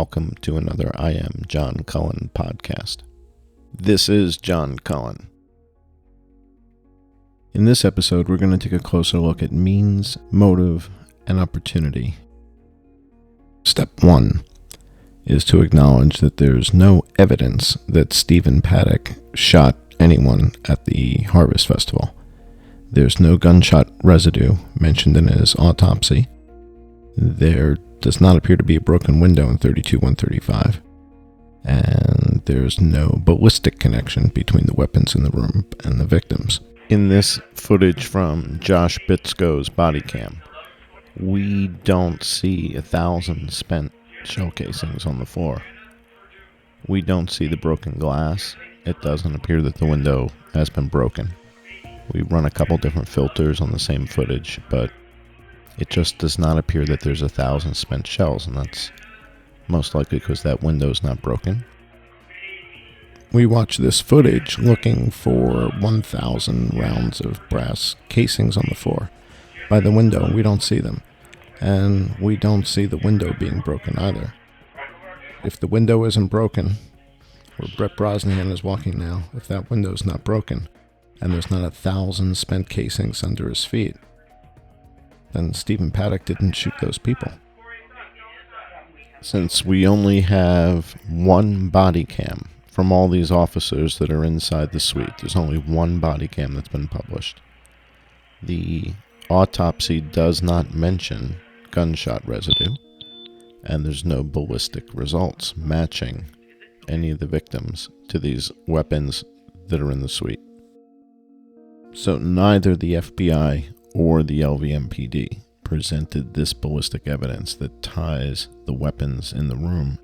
welcome to another I Am John Cullen podcast. This is John Cullen. In this episode, we're going to take a closer look at means, motive, and opportunity. Step 1 is to acknowledge that there's no evidence that Stephen Paddock shot anyone at the Harvest Festival. There's no gunshot residue mentioned in his autopsy. There does not appear to be a broken window in 32135. And there's no ballistic connection between the weapons in the room and the victims. In this footage from Josh Bitsko's body cam, we don't see 1,000 spent shell casings on the floor. We don't see the broken glass. It doesn't appear that the window has been broken. We run a couple different filters on the same footage, but it just does not appear that there's 1,000 spent shells, and that's most likely because that window's not broken. We watch this footage looking for 1,000 rounds of brass casings on the floor. By the window, we don't see them, and we don't see the window being broken either. If the window isn't broken, where Brett Brosnahan is walking now, if that window's not broken, and there's not 1,000 spent casings under his feet, then Stephen Paddock didn't shoot those people. Since we only have one body cam from all these officers that are inside the suite, there's only one body cam that's been published. The autopsy does not mention gunshot residue, and there's no ballistic results matching any of the victims to these weapons that are in the suite. So neither the FBI or the LVMPD presented this ballistic evidence that ties the weapons in the room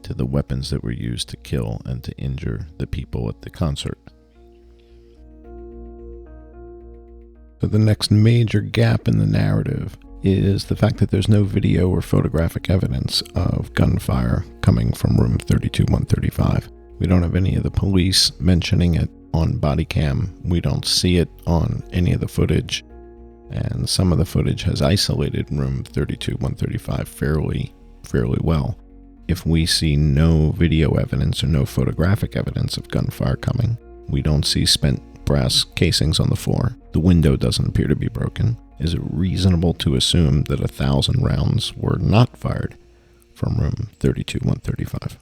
to the weapons that were used to kill and to injure the people at the concert. So the next major gap in the narrative is the fact that there's no video or photographic evidence of gunfire coming from room 32135. We don't have any of the police mentioning it on body cam. We don't see it on any of the footage. And some of the footage has isolated room 32135 fairly well. If we see no video evidence or no photographic evidence of gunfire coming, we don't see spent brass casings on the floor, the window doesn't appear to be broken, is it reasonable to assume that 1,000 rounds were not fired from room 32135?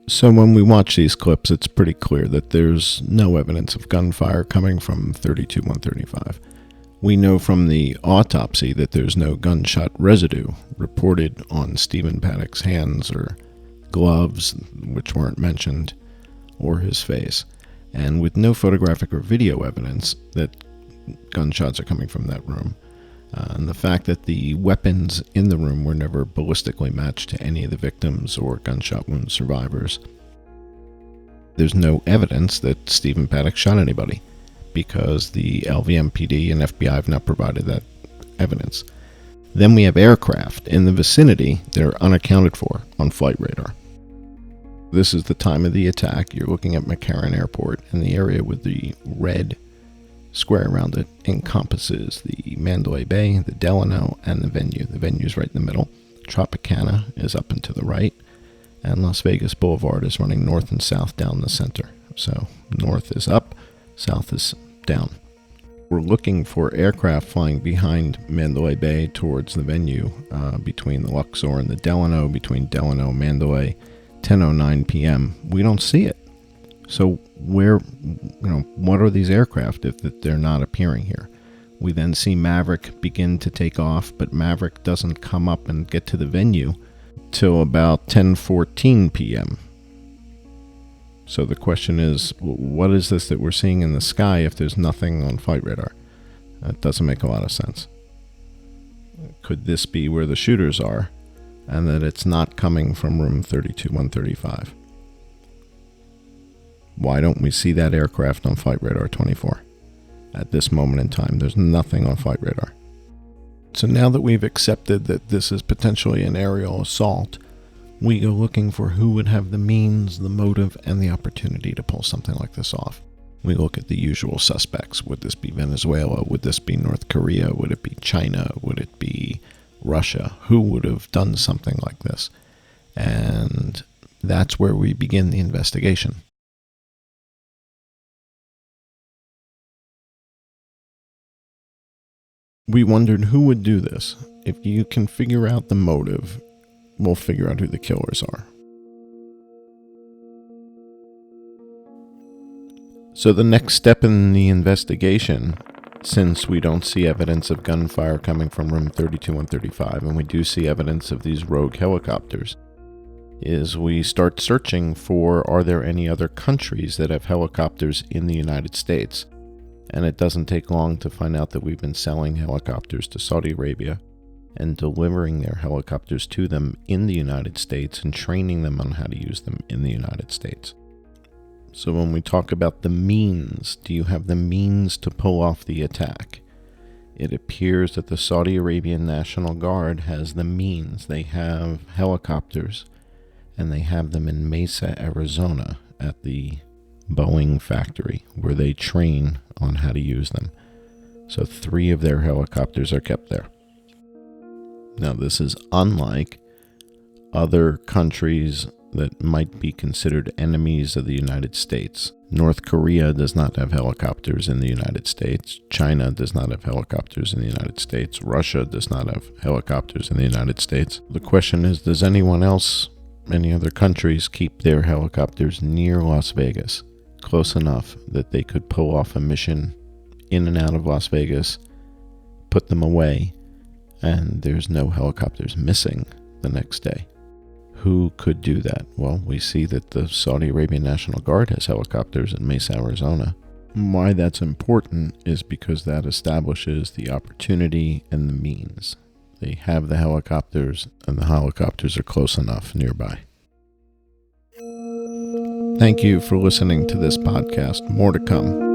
So when we watch these clips, it's pretty clear that there's no evidence of gunfire coming from 32135. We know from the autopsy that there's no gunshot residue reported on Stephen Paddock's hands or gloves, which weren't mentioned, or his face. And with no photographic or video evidence that gunshots are coming from that room, and the fact that the weapons in the room were never ballistically matched to any of the victims or gunshot wound survivors, there's no evidence that Stephen Paddock shot anybody because the LVMPD and FBI have not provided that evidence. Then we have aircraft in the vicinity that are unaccounted for on flight radar. This is the time of the attack. You're looking at McCarran Airport, and the area with the red square around it encompasses the Mandalay Bay, the Delano, and the venue. The venue's right in the middle. Tropicana is up and to the right, and Las Vegas Boulevard is running north and south down the center. So north is up, south is down. We're looking for aircraft flying behind Mandalay Bay towards the venue, between the Luxor and the Delano, between Delano and Mandalay, 10:09 p.m. We don't see it. So what are these aircraft if they're not appearing here? We then see Maverick begin to take off, but Maverick doesn't come up and get to the venue till about 10:14 p.m. So the question is, what is this that we're seeing in the sky if there's nothing on flight radar? That doesn't make a lot of sense. Could this be where the shooters are, and that it's not coming from room 32135? Why don't we see that aircraft on flight radar 24? At this moment in time, there's nothing on flight radar. So now that we've accepted that this is potentially an aerial assault, we go looking for who would have the means, the motive, and the opportunity to pull something like this off. We look at the usual suspects. Would this be Venezuela? Would this be North Korea? Would it be China? Would it be Russia? Who would have done something like this? And that's where we begin the investigation. We wondered who would do this. If you can figure out the motive, we'll figure out who the killers are. So the next step in the investigation, since we don't see evidence of gunfire coming from room 32135, and we do see evidence of these rogue helicopters, is we start searching for, are there any other countries that have helicopters in the United States? And it doesn't take long to find out that we've been selling helicopters to Saudi Arabia and delivering their helicopters to them in the United States and training them on how to use them in the United States. So when we talk about the means, do you have the means to pull off the attack? It appears that the Saudi Arabian National Guard has the means. They have helicopters, and they have them in Mesa, Arizona, at the Boeing factory, where they train on how to use them. So 3 of their helicopters are kept there. Now, this is unlike other countries that might be considered enemies of the United States. North Korea does not have helicopters in the United States. China does not have helicopters in the United States. Russia does not have helicopters in the United States. The question is, does anyone else, any other countries, keep their helicopters near Las Vegas, close enough that they could pull off a mission in and out of Las Vegas, put them away, and there's no helicopters missing the next day? Who could do that? Well, we see that the Saudi Arabian National Guard has helicopters in Mesa, Arizona. Why that's important is because that establishes the opportunity and the means. They have the helicopters, and the helicopters are close enough nearby. Thank you for listening to this podcast. More to come.